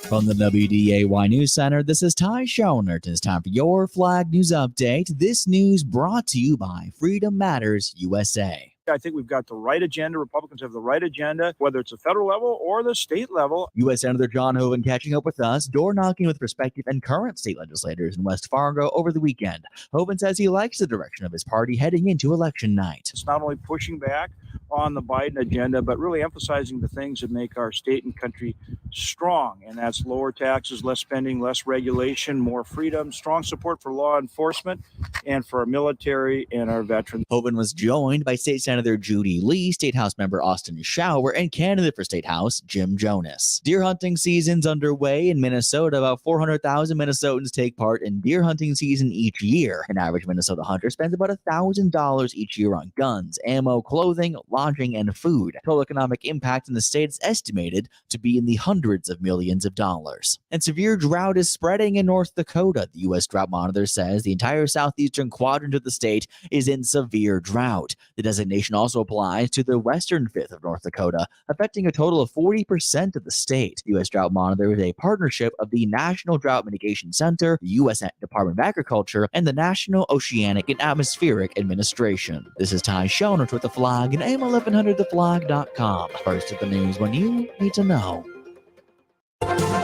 From the WDAY News Center, this is Ty Schoenert. It's time for your Flag News Update. This news brought to you by Freedom Matters USA. I think we've got the right agenda. Republicans have the right agenda, whether it's the federal level or the state level. U.S. Senator John Hoeven catching up with us, door knocking with prospective and current state legislators in West Fargo over the weekend. Hoeven says he likes the direction of his party heading into election night. It's not only pushing back on the Biden agenda, but really emphasizing the things that make our state and country strong. And that's lower taxes, less spending, less regulation, more freedom, strong support for law enforcement and for our military and our veterans. Hoeven was joined by State Senator Judy Lee, State House member Austin Schauer, and candidate for State House Jim Jonas. Deer hunting season's underway in Minnesota. About 400,000 Minnesotans take part in deer hunting season each year. An average Minnesota hunter spends about $1,000 each year on guns, ammo, clothing, lodging, and food. Total economic impact in the state is estimated to be in the hundreds of millions of dollars. And severe drought is spreading in North Dakota. The U.S. Drought Monitor says the entire southeastern quadrant of the state is in severe drought. The designation also applies to the western fifth of North Dakota, affecting a total of 40% of the state. The U.S. Drought Monitor is a partnership of the National Drought Mitigation Center, the U.S. Department of Agriculture, and the National Oceanic and Atmospheric Administration. This is Ty Schoenert with The Flag and AM1100theflag.com. First at the news when you need to know.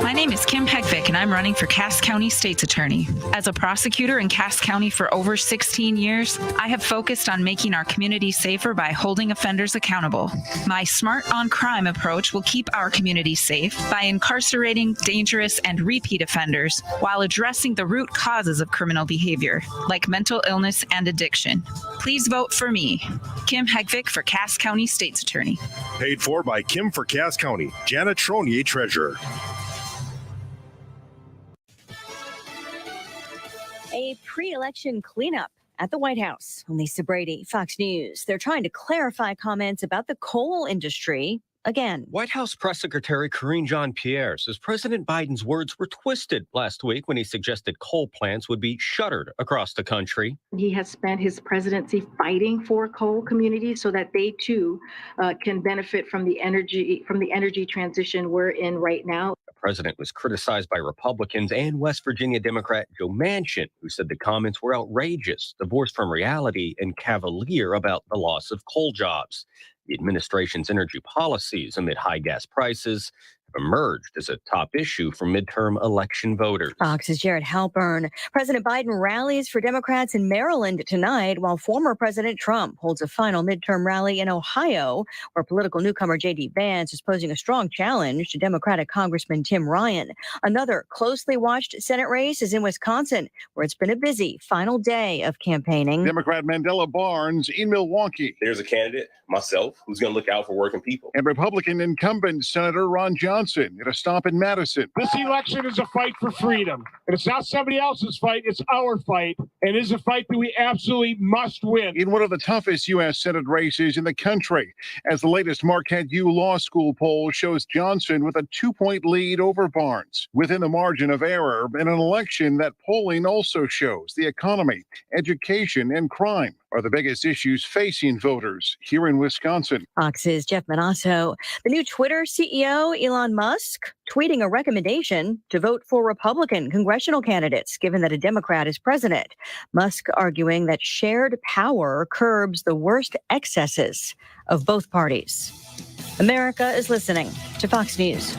My name is Kim Hegvik, and I'm running for Cass County State's Attorney. As a prosecutor in Cass County for over 16 years, I have focused on making our community safer by holding offenders accountable. My Smart on Crime approach will keep our community safe by incarcerating dangerous and repeat offenders while addressing the root causes of criminal behavior, like mental illness and addiction. Please vote for me, Kim Hegvik, for Cass County State's Attorney. Paid for by Kim for Cass County, Janet Tronier, Treasurer. A pre-election cleanup at the White House. Lisa Brady, Fox News. They're trying to clarify comments about the coal industry again. White House Press Secretary Karine Jean-Pierre says President Biden's words were twisted last week when he suggested coal plants would be shuttered across the country. He has spent his presidency fighting for coal communities so that they too can benefit from the energy transition we're in right now. The president was criticized by Republicans and West Virginia Democrat Joe Manchin, who said the comments were outrageous, divorced from reality, and cavalier about the loss of coal jobs. The administration's energy policies amid high gas prices have emerged as a top issue for midterm election voters. Fox's Jared Halpern. President Biden rallies for Democrats in Maryland tonight, while former President Trump holds a final midterm rally in Ohio, where political newcomer J.D. Vance is posing a strong challenge to Democratic Congressman Tim Ryan. Another closely watched Senate race is in Wisconsin, where it's been a busy final day of campaigning. Democrat Mandela Barnes in Milwaukee. There's a candidate, myself, who's going to look out for working people. And Republican incumbent Senator Ron Johnson at a stop in Madison. This election is a fight for freedom. And it's not somebody else's fight, it's our fight. And it is a fight that we absolutely must win. In one of the toughest U.S. Senate races in the country, as the latest Marquette U Law School poll shows Johnson with a 2-point lead over Barnes, within the margin of error in an election that polling also shows the economy, education, and crime are the biggest issues facing voters here in Wisconsin. Fox's Jeff Manasso. The new Twitter CEO, Elon Musk, tweeting a recommendation to vote for Republican congressional candidates, given that a Democrat is president. Musk arguing that shared power curbs the worst excesses of both parties. America is listening to Fox News.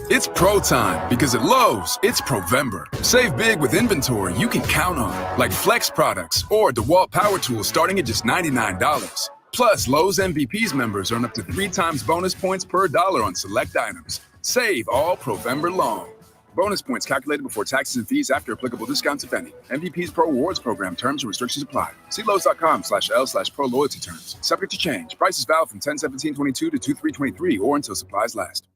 It's pro time because at Lowe's, it's Provember. Save big with inventory you can count on, like Flex products or DeWalt power tools starting at just $99. Plus, Lowe's MVPs members earn up to 3 times bonus points per dollar on select items. Save all Provember long. Bonus points calculated before taxes and fees after applicable discounts, if any. MVP's Pro Rewards Program terms and restrictions apply. See Lowe's.com/L/Pro Loyalty terms. Subject to change. Prices valid from 10/17/22 to 2/3/23 or until supplies last.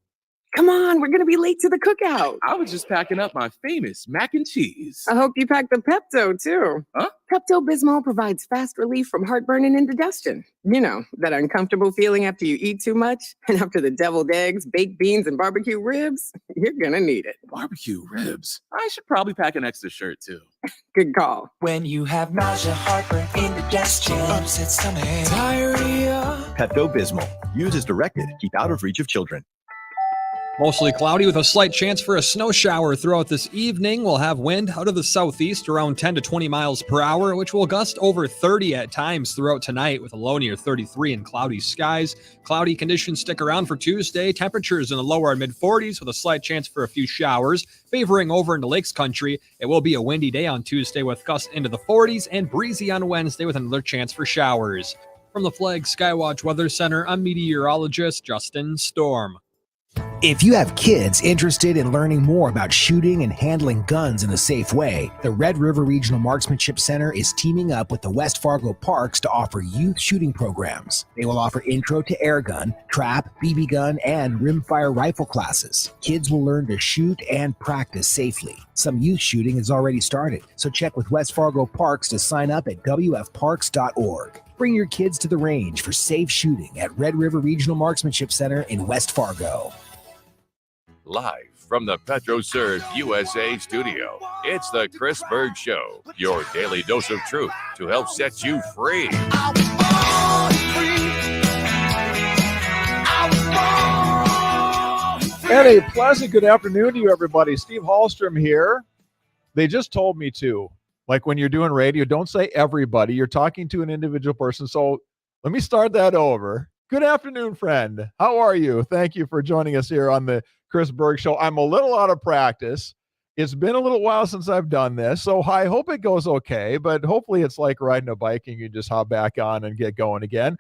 Come on, we're going to be late to the cookout. I was just packing up my famous mac and cheese. I hope you packed the Pepto, too. Huh? Pepto-Bismol provides fast relief from heartburn and indigestion. You know, that uncomfortable feeling after you eat too much and after the deviled eggs, baked beans, and barbecue ribs. You're going to need it. Barbecue ribs? I should probably pack an extra shirt, too. Good call. When you have nausea, heartburn, indigestion, upset stomach, diarrhea, Pepto-Bismol. Use as directed. Keep out of reach of children. Mostly cloudy with a slight chance for a snow shower throughout this evening. We'll have wind out of the southeast around 10 to 20 miles per hour, which will gust over 30 at times throughout tonight with a low near 33 and cloudy skies. Cloudy conditions stick around for Tuesday. Temperatures in the lower and mid 40s with a slight chance for a few showers. Favoring over into Lakes Country, it will be a windy day on Tuesday with gusts into the 40s and breezy on Wednesday with another chance for showers. From the Flag Skywatch Weather Center, I'm meteorologist Justin Storm. If you have kids interested in learning more about shooting and handling guns in a safe way, the Red River Regional Marksmanship Center is teaming up with the West Fargo Parks to offer youth shooting programs. They will offer intro to airgun, trap, BB gun, and rimfire rifle classes. Kids will learn to shoot and practice safely. Some youth shooting has already started, so check with West Fargo Parks to sign up at wfparks.org. Bring your kids to the range for safe shooting at Red River Regional Marksmanship Center in West Fargo. Live from the PetroServe USA studio, it's the Chris Berg Show, your daily dose of truth to help set you free. And a pleasant good afternoon to you, everybody. Steve Hallstrom here. They just told me to. Like when you're doing radio, don't say everybody. You're talking to an individual person. So let me start that over. Good afternoon, friend. How are you? Thank you for joining us here on the Chris Berg Show. I'm a little out of practice. It's been a little while since I've done this, so I hope it goes okay, but hopefully it's like riding a bike and you just hop back on and get going again.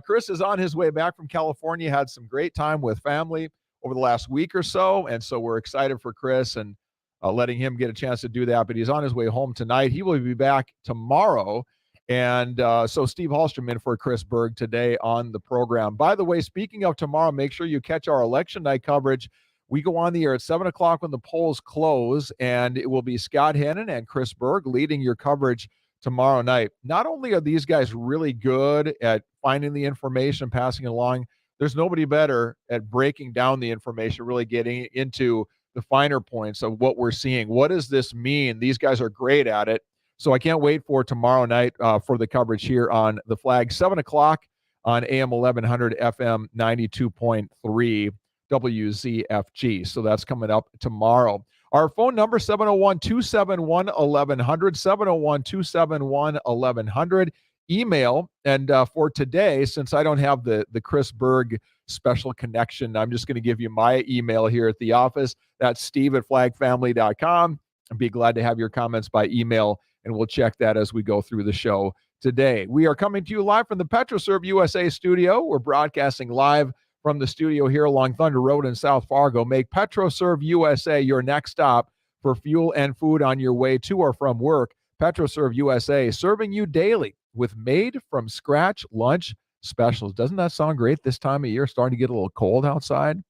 Chris is on his way back from California, had some great time with family over the last week or so, and so we're excited for Chris and letting him get a chance to do that, but he's on his way home tonight. He will be back tomorrow, and so Steve Hallstrom in for Chris Berg today on the program. By the way, speaking of tomorrow, make sure you catch our election night coverage. We go on the air at 7 o'clock when the polls close, and it will be Scott Hannon and Chris Berg leading your coverage tomorrow night. Not only are these guys really good at finding the information, passing it along, there's nobody better at breaking down the information, really getting into the finer points of what we're seeing. What does this mean? These guys are great at it. So I can't wait for tomorrow night for the coverage here on The Flag, 7 o'clock on AM 1100, FM 92.3. WZFG. So that's coming up tomorrow. Our phone number, 701-271-1100, 701-271-1100. Email, and for today, since I don't have the Chris Berg special connection, I'm just going to give you my email here at the office. That's steve@flagfamily.com. I'd be glad to have your comments by email, and we'll check that as we go through the show today. We are coming to you live from the PetroServe USA studio. We're broadcasting live from the studio here along Thunder Road in South Fargo. Make PetroServe USA your next stop for fuel and food on your way to or from work. PetroServe USA, serving you daily with made-from-scratch lunch specials. Doesn't that sound great this time of year? Starting to get a little cold outside?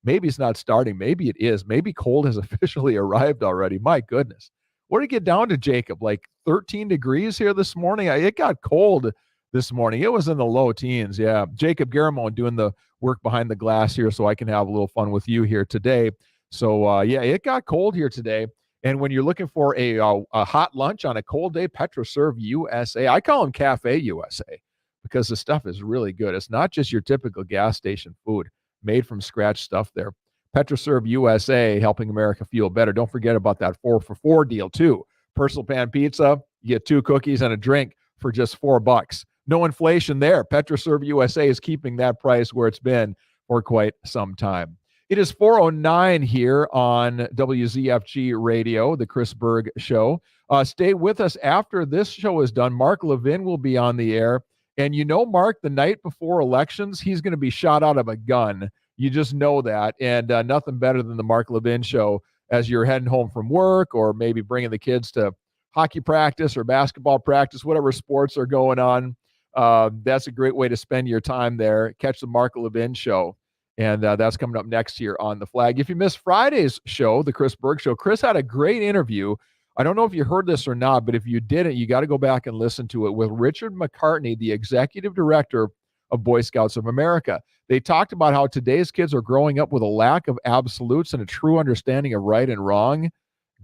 Maybe it's not starting. Maybe it is. Maybe cold has officially arrived already. My goodness. What did it get down to, Jacob? Like 13 degrees here this morning? It got cold this morning. It was in the low teens. Yeah. Jacob Garamone doing the work behind the glass here so I can have a little fun with you here today. So, yeah, it got cold here today. And when you're looking for a hot lunch on a cold day, PetroServe USA. I call them Cafe USA because the stuff is really good. It's not just your typical gas station food, made from scratch stuff there. PetroServe USA, helping America feel better. Don't forget about that 4-for-4 deal, too. Personal pan pizza, you get 2 cookies and a drink for just $4. No inflation there. PetroServe USA is keeping that price where it's been for quite some time. It is 4:09 here on WZFG Radio, the Chris Berg Show. Stay with us after this show is done. Mark Levin will be on the air. And you know, Mark, the night before elections, he's going to be shot out of a gun. You just know that. And nothing better than the Mark Levin Show as you're heading home from work or maybe bringing the kids to hockey practice or basketball practice, whatever sports are going on. That's a great way to spend your time there. Catch the Mark Levin Show. And that's coming up next here on The Flag. If you missed Friday's show, the Chris Berg Show, Chris had a great interview. I don't know if you heard this or not, but if you didn't, you got to go back and listen to it with Richard McCartney, the executive director of Boy Scouts of America. They talked about how today's kids are growing up with a lack of absolutes and a true understanding of right and wrong.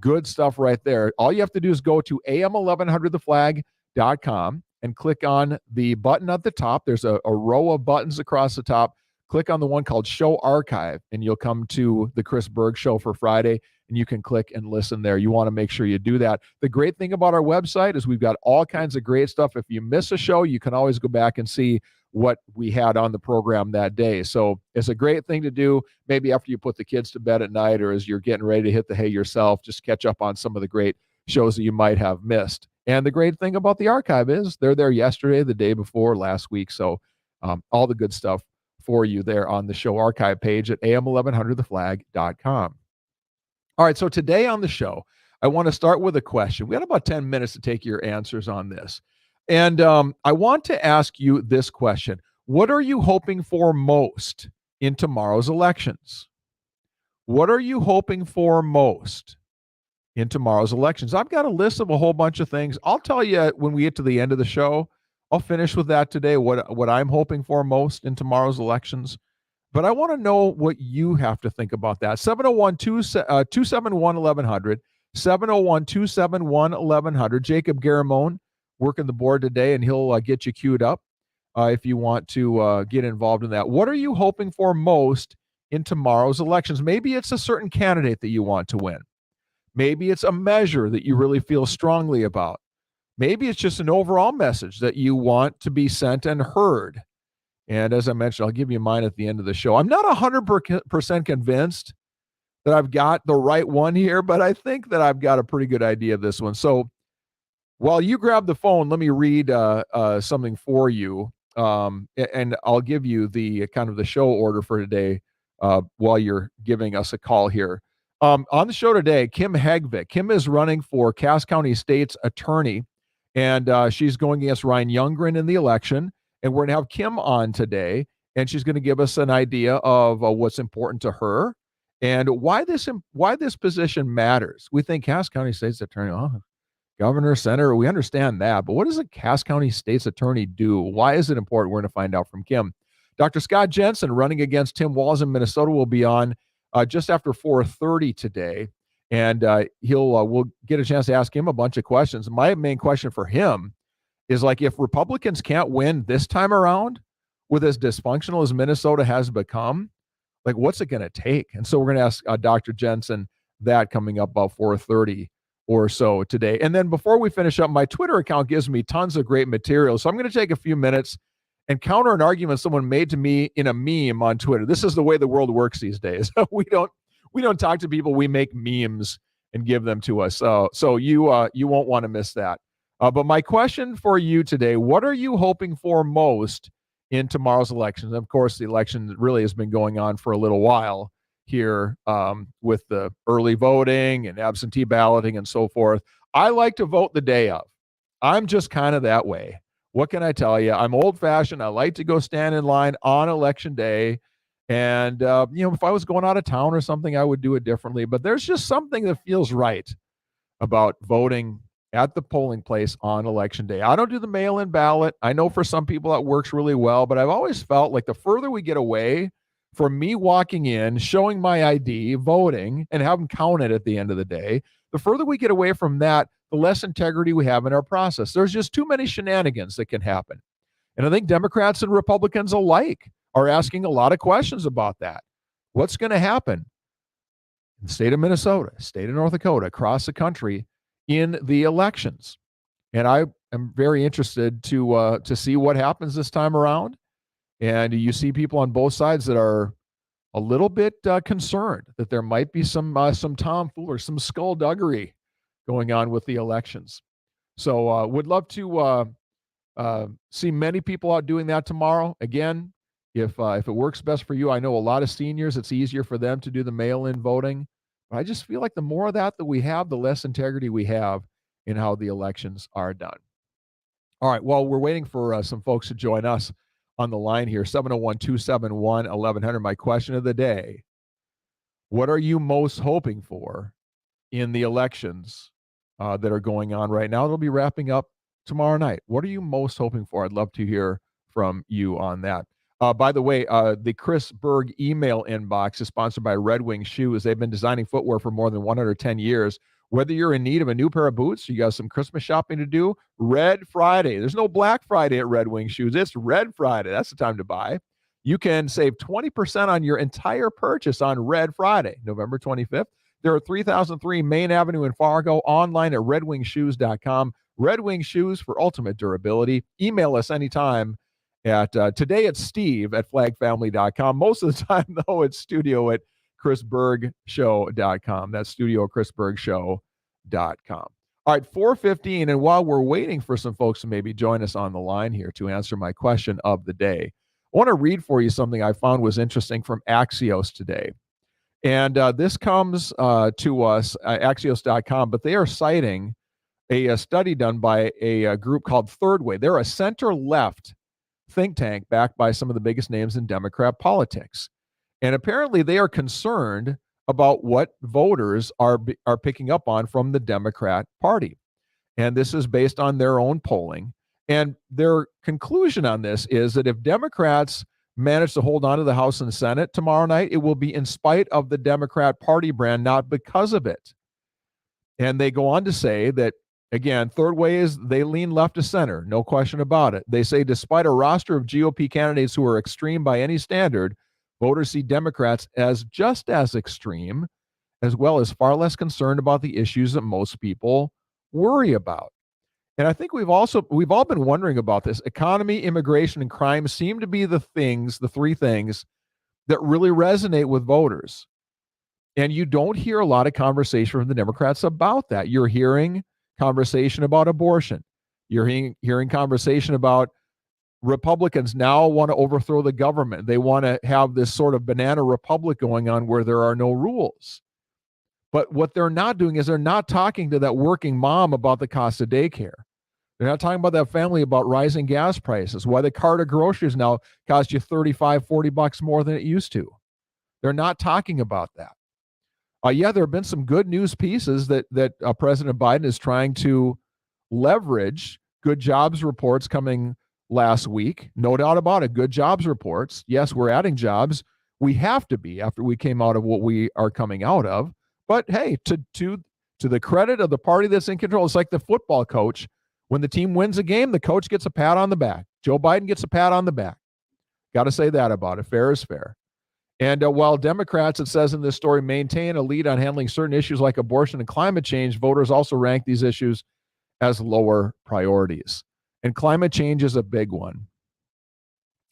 Good stuff right there. All you have to do is go to am1100theflag.com. and click on the button at the top. There's a row of buttons across the top. Click on the one called Show Archive, and you'll come to the Chris Berg Show for Friday, and you can click and listen there. You want to make sure you do that. The great thing about our website is we've got all kinds of great stuff. If you miss a show, you can always go back and see what we had on the program that day. So it's a great thing to do maybe after you put the kids to bed at night or as you're getting ready to hit the hay yourself, just catch up on some of the great shows that you might have missed. And the great thing about the archive is they're there yesterday, the day before, last week. So all the good stuff for you there on the show archive page at am1100theflag.com. All right, so today on the show, I want to start with a question. We had about 10 minutes to take your answers on this. And I want to ask you this question. What are you hoping for most in tomorrow's elections? What are you hoping for most in tomorrow's elections? I've got a list of a whole bunch of things. I'll tell you when we get to the end of the show. I'll finish with that today, what I'm hoping for most in tomorrow's elections. But I want to know what you have to think about that. 701-271-1100, 701-271-1100. Jacob Garamone working the board today, and he'll get you queued up if you want to get involved in that. What are you hoping for most in tomorrow's elections? Maybe it's a certain candidate that you want to win. Maybe it's a measure that you really feel strongly about. Maybe it's just an overall message that you want to be sent and heard. And as I mentioned, I'll give you mine at the end of the show. I'm not 100% convinced that I've got the right one here, but I think that I've got a pretty good idea of this one. So while you grab the phone, let me read something for you, and I'll give you the kind of the show order for today while you're giving us a call here. On the show today, Kim Hegvik. Kim is running for Cass County State's attorney, and she's going against Ryan Youngren in the election. And we're going to have Kim on today, and she's going to give us an idea of what's important to her and why this position matters. We think Cass County State's attorney, governor, senator, we understand that, but what does a Cass County State's attorney do? Why is it important? We're going to find out from Kim. Dr. Scott Jensen, running against Tim Walz in Minnesota, will be on just after 4:30 today, and we'll get a chance to ask him a bunch of questions. My main question for him is, like, if Republicans can't win this time around with as dysfunctional as Minnesota has become, like, what's it going to take? And so we're going to ask Dr. Jensen that coming up about 4:30 or so today. And then before we finish up, my Twitter account gives me tons of great material. So I'm going to take a few minutes and counter an argument someone made to me in a meme on Twitter. This is the way the world works these days. We don't talk to people. We make memes and give them to us. So you won't want to miss that. But my question for you today, what are you hoping for most in tomorrow's elections? Of course, the election really has been going on for a little while here with the early voting and absentee balloting and so forth. I like to vote the day of. I'm just kind of that way. What can I tell you? I'm old-fashioned. I like to go stand in line on election day. And, if I was going out of town or something, I would do it differently. But there's just something that feels right about voting at the polling place on election day. I don't do the mail-in ballot. I know for some people that works really well, but I've always felt like the further we get away from me walking in, showing my ID, voting, and having counted at the end of the day, the further we get away from that, the less integrity we have in our process. There's just too many shenanigans that can happen. And I think Democrats and Republicans alike are asking a lot of questions about that. What's going to happen in the state of Minnesota, state of North Dakota, across the country in the elections? And I am very interested to see what happens this time around. And you see people on both sides that are a little bit concerned that there might be some tomfoolery, some skullduggery going on with the elections. So would love to see many people out doing that tomorrow. Again, if it works best for you, I know a lot of seniors, it's easier for them to do the mail-in voting. But I just feel like the more of that we have, the less integrity we have in how the elections are done. All right, well, we're waiting for some folks to join us on the line here, 701-271-1100. My question of the day, what are you most hoping for in the elections that are going on right now? They'll be wrapping up tomorrow night. What are you most hoping for? I'd love to hear from you on that. By the way, the Chris Berg email inbox is sponsored by Red Wing Shoes. They've been designing footwear for more than 110 years. Whether you're in need of a new pair of boots, you got some Christmas shopping to do, Red Friday. There's no Black Friday at Red Wing Shoes. It's Red Friday. That's the time to buy. You can save 20% on your entire purchase on Red Friday, November 25th. They're at 3003 Main Avenue in Fargo, online at redwingshoes.com. Red Wing Shoes for ultimate durability. Email us anytime at today it's Steve at flagfamily.com. Most of the time, though, it's studio at chrisbergshow.com. That's studio at chrisbergshow.com. All right, 4:15, and while we're waiting for some folks to maybe join us on the line here to answer my question of the day, I want to read for you something I found was interesting from Axios today. And this comes to us, Axios.com, but they are citing a study done by a group called Third Way. They're a center-left think tank backed by some of the biggest names in Democrat politics. And apparently they are concerned about what voters are picking up on from the Democrat Party. And this is based on their own polling. And their conclusion on this is that if Democrats manage to hold on to the House and Senate tomorrow night, it will be in spite of the Democrat Party brand, not because of it. And they go on to say that, again, Third Way is they lean left to center, no question about it. They say despite a roster of GOP candidates who are extreme by any standard, voters see Democrats as just as extreme, as well as far less concerned about the issues that most people worry about. And I think we've all been wondering about this. Economy, immigration, and crime seem to be the three things that really resonate with voters. And you don't hear a lot of conversation from the Democrats about that. You're hearing conversation about abortion. You're hearing conversation about Republicans now want to overthrow the government. They want to have this sort of banana republic going on where there are no rules. But what they're not doing is they're not talking to that working mom about the cost of daycare. They're not talking about that family about rising gas prices, why the cart of groceries now cost you $35-$40 more than it used to. They're not talking about that. Yeah, there have been some good news pieces that President Biden is trying to leverage. Good jobs reports coming last week. No doubt about it. Good jobs reports. Yes, we're adding jobs. We have to be after we came out of what we are coming out of. But hey, to the credit of the party that's in control, it's like the football coach. When the team wins a game, the coach gets a pat on the back. Joe Biden gets a pat on the back. Got to say that about it. Fair is fair. And while Democrats, it says in this story, maintain a lead on handling certain issues like abortion and climate change, voters also rank these issues as lower priorities. And climate change is a big one.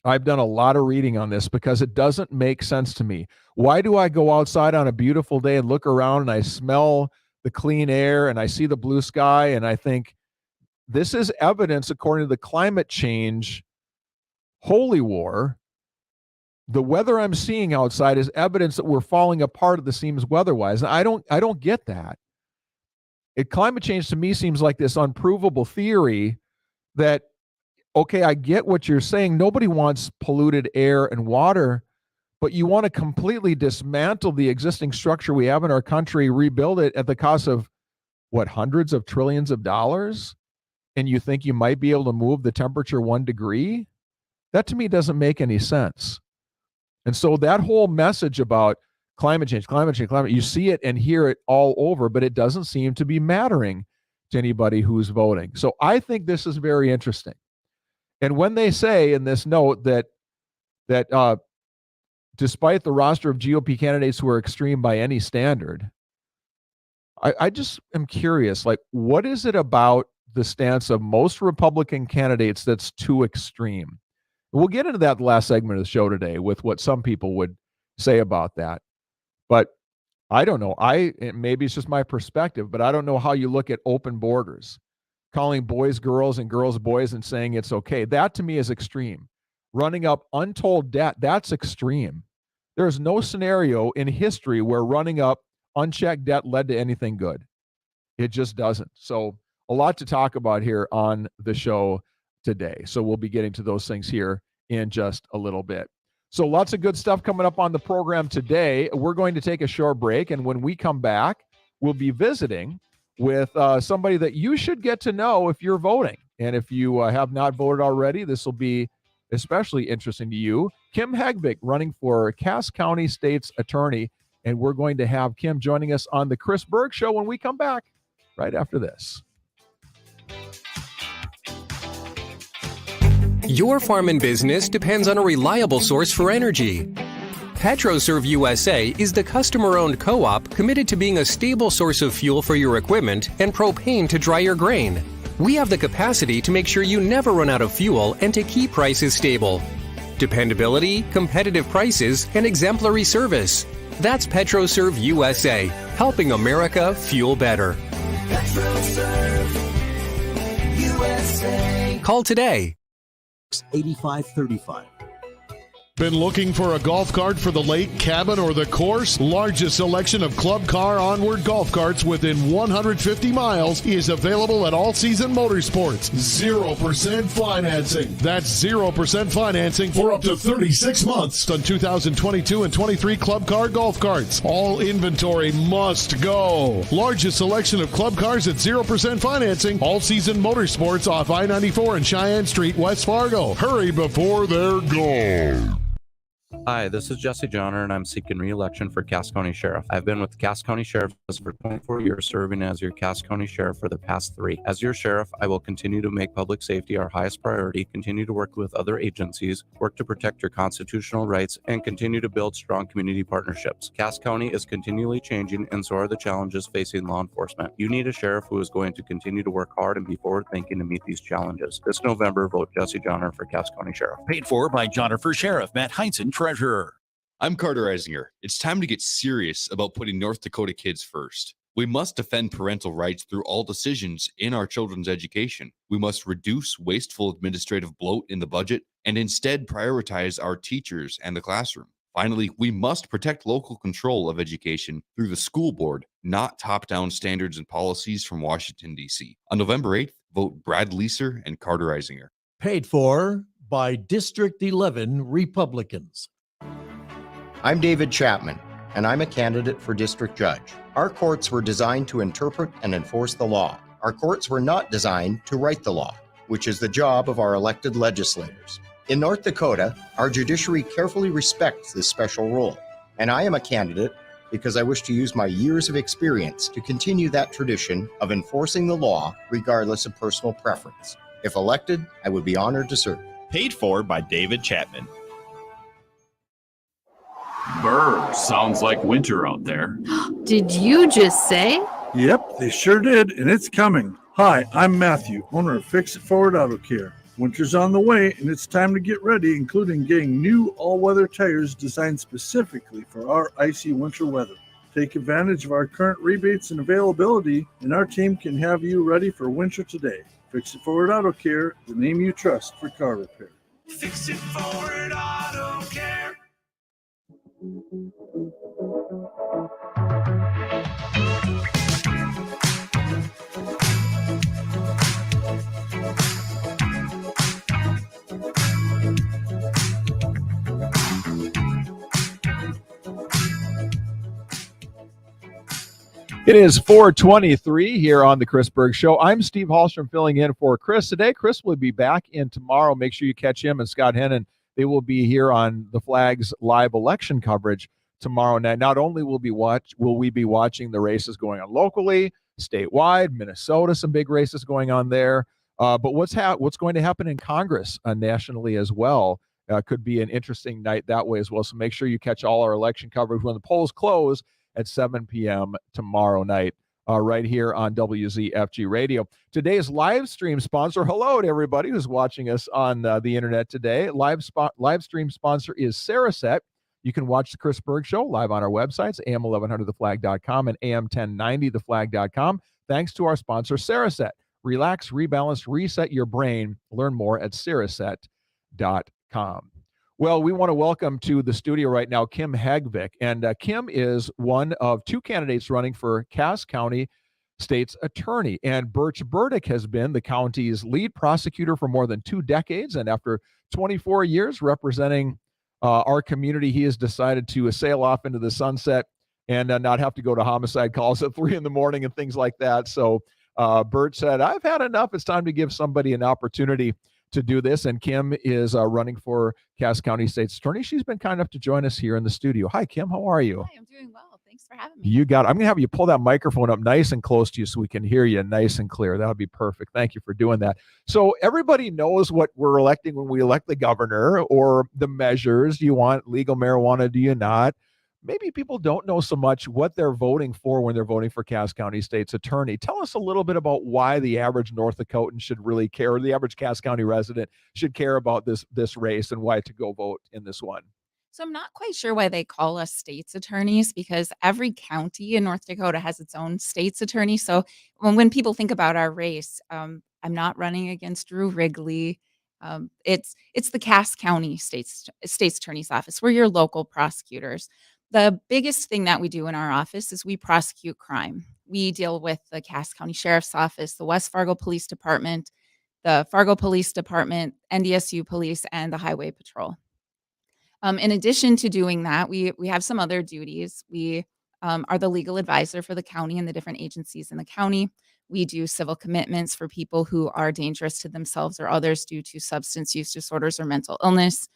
I've done a lot of reading on this because it doesn't make sense to me. Why do I go outside on a beautiful day and look around and I smell the clean air and I see the blue sky and I think, this is evidence, according to the climate change holy war. The weather I'm seeing outside is evidence that we're falling apart at the seams weather-wise. And I don't get that. Climate change to me seems like this unprovable theory that, okay, I get what you're saying. Nobody wants polluted air and water, but you want to completely dismantle the existing structure we have in our country, rebuild it at the cost of, what, hundreds of trillions of dollars? And you think you might be able to move the temperature 1 degree? That to me doesn't make any sense. And so that whole message about climate change, you see it and hear it all over, but it doesn't seem to be mattering to anybody who's voting. So I think this is very interesting. And when they say in this note that despite the roster of GOP candidates who are extreme by any standard, I just am curious, like, what is it about the stance of most Republican candidates that's too extreme? We'll get into that last segment of the show today with what some people would say about that. But I don't know. Maybe it's just my perspective, but I don't know how you look at open borders, calling boys girls and girls boys and saying it's okay. That to me is extreme. Running up untold debt, that's extreme. There's no scenario in history where running up unchecked debt led to anything good. It just doesn't. So a lot to talk about here on the show today. So we'll be getting to those things here in just a little bit. So lots of good stuff coming up on the program today. We're going to take a short break, and when we come back, we'll be visiting with somebody that you should get to know if you're voting. And if you have not voted already, this will be especially interesting to you. Kim Hegvik, running for Cass County State's Attorney. And we're going to have Kim joining us on the Chris Berg Show when we come back right after this. Your farm and business depends on a reliable source for energy. PetroServe USA is the customer-owned co-op committed to being a stable source of fuel for your equipment and propane to dry your grain. We have the capacity to make sure you never run out of fuel and to keep prices stable. Dependability, competitive prices, and exemplary service. That's PetroServe USA, helping America fuel better. PetroServe USA. Call today. 8535. Been looking for a golf cart for the lake, cabin, or the course? Largest selection of Club Car Onward golf carts within 150 miles is available at All Season Motorsports. 0% financing. That's 0% financing for up to 36 months on 2022 and 23 Club Car golf carts. All inventory must go. Largest selection of club cars at 0% financing. All Season Motorsports off I-94 and Cheyenne Street, West Fargo. Hurry before they're gone. Hi, this is Jesse Joner, and I'm seeking re-election for Cass County Sheriff. I've been with the Cass County Sheriff's Office for 24 years, serving as your Cass County Sheriff for the past 3. As your sheriff, I will continue to make public safety our highest priority, continue to work with other agencies, work to protect your constitutional rights, and continue to build strong community partnerships. Cass County is continually changing, and so are the challenges facing law enforcement. You need a sheriff who is going to continue to work hard and be forward-thinking to meet these challenges. This November, vote Jesse Joner for Cass County Sheriff. Paid for by Joner for Sheriff, Matt Heinzen, Treasurer. I'm Carter Eisinger. It's time to get serious about putting North Dakota kids first. We must defend parental rights through all decisions in our children's education. We must reduce wasteful administrative bloat in the budget and instead prioritize our teachers and the classroom. Finally, we must protect local control of education through the school board, not top-down standards and policies from Washington, D.C. On November 8th, vote Brad Leeser and Carter Eisinger. Paid for by District 11 Republicans. I'm David Chapman, and I'm a candidate for district judge. Our courts were designed to interpret and enforce the law. Our courts were not designed to write the law, which is the job of our elected legislators. In North Dakota, our judiciary carefully respects this special role, and I am a candidate because I wish to use my years of experience to continue that tradition of enforcing the law regardless of personal preference. If elected, I would be honored to serve. Paid for by David Chapman. Brr, sounds like winter out there. Did you just say? Yep, they sure did, and it's coming. Hi, I'm Matthew, owner of Fix It Forward Auto Care. Winter's on the way, and it's time to get ready, including getting new all-weather tires designed specifically for our icy winter weather. Take advantage of our current rebates and availability, and our team can have you ready for winter today. Fix It Forward Auto Care, the name you trust for car repair. Fix It Forward Auto Care. It is 4:23 here on the Chris Berg Show. I'm Steve Hallstrom filling in for Chris today. Chris will be back in tomorrow. Make sure you catch him and Scott Hennon. They will be here on the Flag's live election coverage tomorrow night. Not only will we be watching the races going on locally, statewide, Minnesota, some big races going on there, but what's going to happen in Congress nationally as well could be an interesting night that way as well. So make sure you catch all our election coverage when the polls close at 7 p.m. tomorrow night, right here on WZFG Radio. Today's live stream sponsor, hello to everybody who's watching us on the internet today. Live stream sponsor is Saraset. You can watch the Chris Berg Show live on our websites, am1100theflag.com and am1090theflag.com. Thanks to our sponsor, Saraset. Relax, rebalance, reset your brain. Learn more at saraset.com. Well, we want to welcome to the studio right now Kim Hagvik. And Kim is one of two candidates running for Cass County State's Attorney. And Birch Burdick has been the county's lead prosecutor for more than 2 decades. And after 24 years representing our community, he has decided to sail off into the sunset and not have to go to homicide calls at 3 a.m. and things like that. So Birch said, I've had enough. It's time to give somebody an opportunity to do this. And Kim is running for Cass County State's Attorney. She's been kind enough to join us here in the studio. Hi, Kim. How are you? Hi, I'm doing well. Thanks for having me. You got it. I'm going to have you pull that microphone up nice and close to you so we can hear you nice and clear. That would be perfect. Thank you for doing that. So everybody knows what we're electing when we elect the governor or the measures. Do you want legal marijuana? Do you not? Maybe people don't know so much what they're voting for when they're voting for Cass County State's attorney. Tell us a little bit about why the average North Dakotan should really care, or the average Cass County resident should care about this race and why to go vote in this one. So I'm not quite sure why they call us state's attorneys because every county in North Dakota has its own state's attorney. So when people think about our race, I'm not running against Drew Wrigley. It's the Cass County state's attorney's office. We're your local prosecutors. The biggest thing that we do in our office is we prosecute crime. We deal with the Cass County Sheriff's Office, the West Fargo Police Department, the Fargo Police Department, NDSU Police, and the Highway Patrol. In addition to doing that, we have some other duties. We are the legal advisor for the county and the different agencies in the county. We do civil commitments for people who are dangerous to themselves or others due to substance use disorders or mental illness.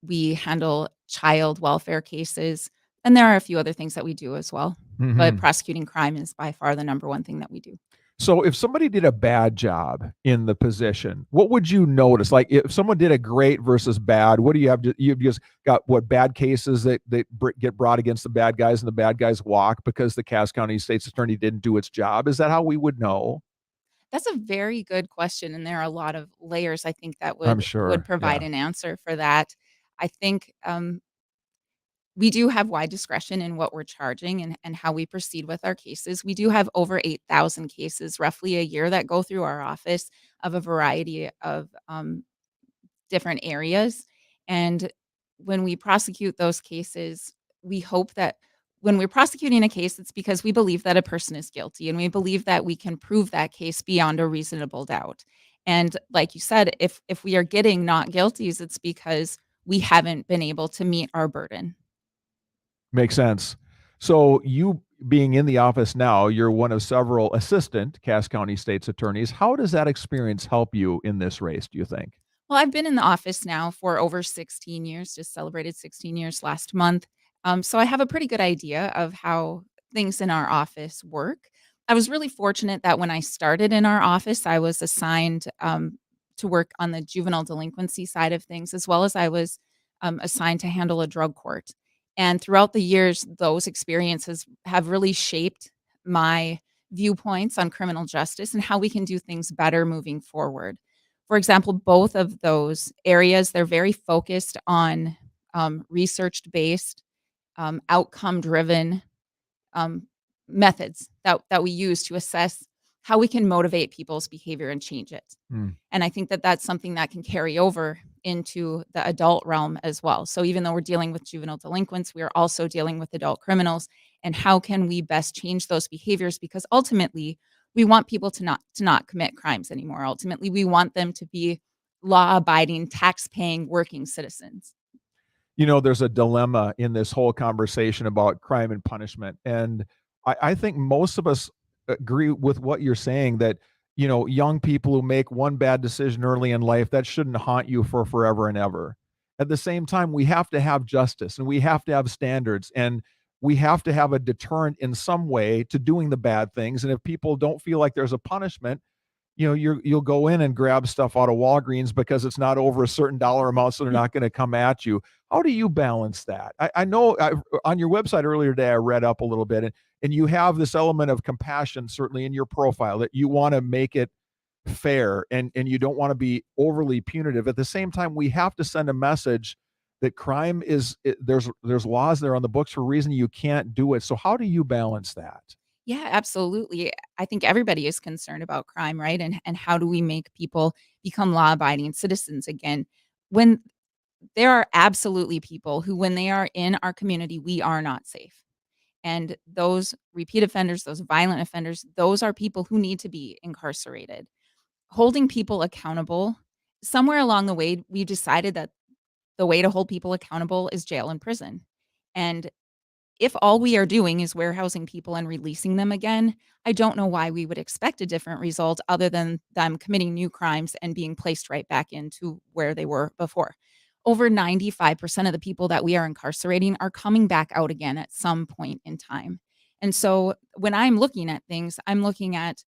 We handle child welfare cases, and there are a few other things that we do as well. But prosecuting crime is by far the number one thing that we do. So if somebody did a bad job in the position, what would you notice? Like if someone did a great versus bad, what do you have? You've just got what bad cases that get brought against the bad guys and the bad guys walk because the Cass County State's Attorney didn't do its job. Is that how we would know? That's a very good question, and there are a lot of layers I think that I'm would sure, provide yeah. an answer for that. I think we do have wide discretion in what we're charging and how we proceed with our cases. We do have over 8,000 cases roughly a year that go through our office of a variety of different areas. And when we prosecute those cases, we hope that when we're prosecuting a case, it's because we believe that a person is guilty and we believe that we can prove that case beyond a reasonable doubt. And like you said, if we are getting not guilties, it's because we haven't been able to meet our burden. Makes sense. So you being in the office now, you're one of several assistant Cass County State's attorneys. How does that experience help you in this race, do you think? Well, I've been in the office now for over 16 years, just celebrated 16 years last month. So I have a pretty good idea of how things in our office work. I was really fortunate that when I started in our office, I was assigned to work on the juvenile delinquency side of things, as well as I was assigned to handle a drug court. And throughout the years, those experiences have really shaped my viewpoints on criminal justice and how we can do things better moving forward. For example, both of those areas, they're very focused on research-based, outcome-driven methods that we use to assess how we can motivate people's behavior and change it. And I think that that's something that can carry over into the adult realm as well. So even though we're dealing with juvenile delinquents, we are also dealing with adult criminals. And how can we best change those behaviors? Because ultimately, we want people to not commit crimes anymore. Ultimately, we want them to be law-abiding, tax-paying, working citizens. You know, there's a dilemma in this whole conversation about crime and punishment. And I think most of us agree with what you're saying, that, you know, young people who make one bad decision early in life, that shouldn't haunt you for forever and ever. At the same time, we have to have justice and we have to have standards and we have to have a deterrent in some way to doing the bad things. And if people don't feel like there's a punishment, you know, you'll go in and grab stuff out of Walgreens because it's not over a certain dollar amount, so they're not going to come at you. How do you balance that? I know on your website earlier today, I read up a little bit, and you have this element of compassion certainly in your profile, that you want to make it fair and you don't want to be overly punitive. At the same time, we have to send a message that crime there's laws there on the books for a reason. You can't do it. So how do you balance that? Yeah, absolutely. I think everybody is concerned about crime, right? And how do we make people become law-abiding citizens again? When there are absolutely people who, when they are in our community, we are not safe. And those repeat offenders, those violent offenders, those are people who need to be incarcerated. Holding people accountable, somewhere along the way, we decided that the way to hold people accountable is jail and prison. And if all we are doing is warehousing people and releasing them again, I don't know why we would expect a different result other than them committing new crimes and being placed right back into where they were before. over 95% of the people that we are incarcerating are coming back out again at some point in time. And so when I'm looking at things, I'm looking at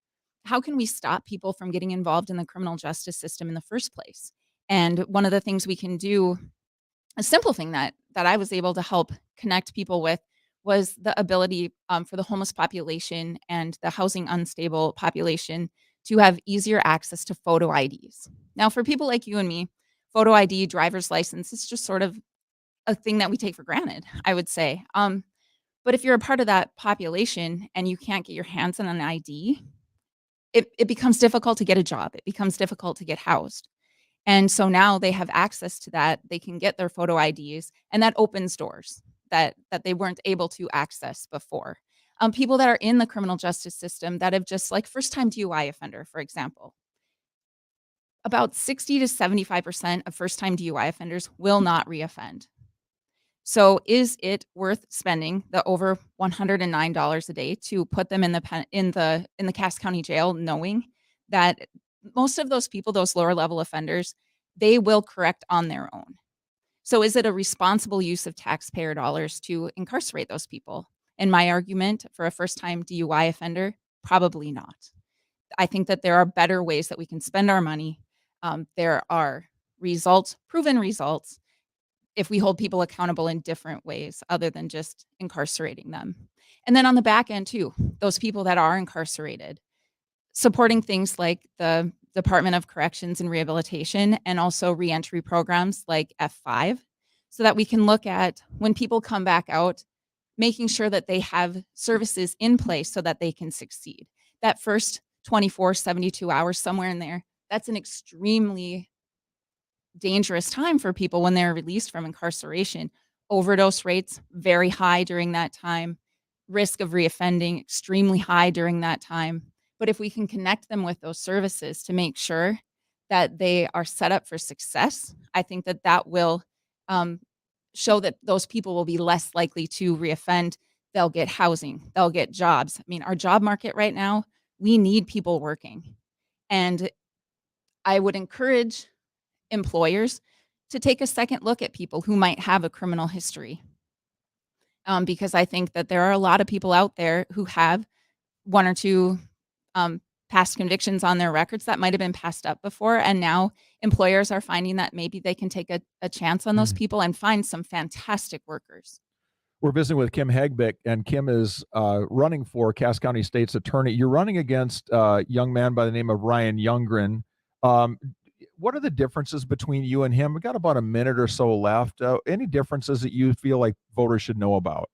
how can we stop people from getting involved in the criminal justice system in the first place? And one of the things we can do, a simple thing that I was able to help connect people with, was the ability for the homeless population and the housing unstable population to have easier access to photo IDs. Now, for people like you and me, photo ID, driver's license, is just sort of a thing that we take for granted, I would say. But if you're a part of that population and you can't get your hands on an ID, it becomes difficult to get a job. It becomes difficult to get housed. And so now they have access to that. They can get their photo IDs, and that opens doors that they weren't able to access before. People that are in the criminal justice system that have just, like, first-time DUI offender, for example. About 60 to 75% of first-time DUI offenders will not reoffend. So is it worth spending the over $109 a day to put them in the Cass County Jail, knowing that most of those people, those lower level offenders, they will correct on their own? So is it a responsible use of taxpayer dollars to incarcerate those people? And my argument for a first-time DUI offender, probably not. I think that there are better ways that we can spend our money. There are results, proven results, if we hold people accountable in different ways other than just incarcerating them. And then on the back end too, those people that are incarcerated, supporting things like the Department of Corrections and Rehabilitation, and also reentry programs like F5, so that we can look at when people come back out, making sure that they have services in place so that they can succeed. That first 24, 72 hours, somewhere in there, that's an extremely dangerous time for people when they're released from incarceration. Overdose rates very high during that time, risk of reoffending extremely high during that time. But if we can connect them with those services to make sure that they are set up for success, I think that that will show that those people will be less likely to reoffend. They'll get housing, they'll get jobs. I mean, our job market right now, we need people working. And I would encourage employers to take a second look at people who might have a criminal history. Because I think that there are a lot of people out there who have one or two past convictions on their records that might have been passed up before. And now employers are finding that maybe they can take a chance on those people and find some fantastic workers. We're visiting with Kim Hegbick, and Kim is running for Cass County State's Attorney. You're running against a young man by the name of Ryan Youngren. What are the differences between you and him? We got about a minute or so left. Any differences that you feel like voters should know about?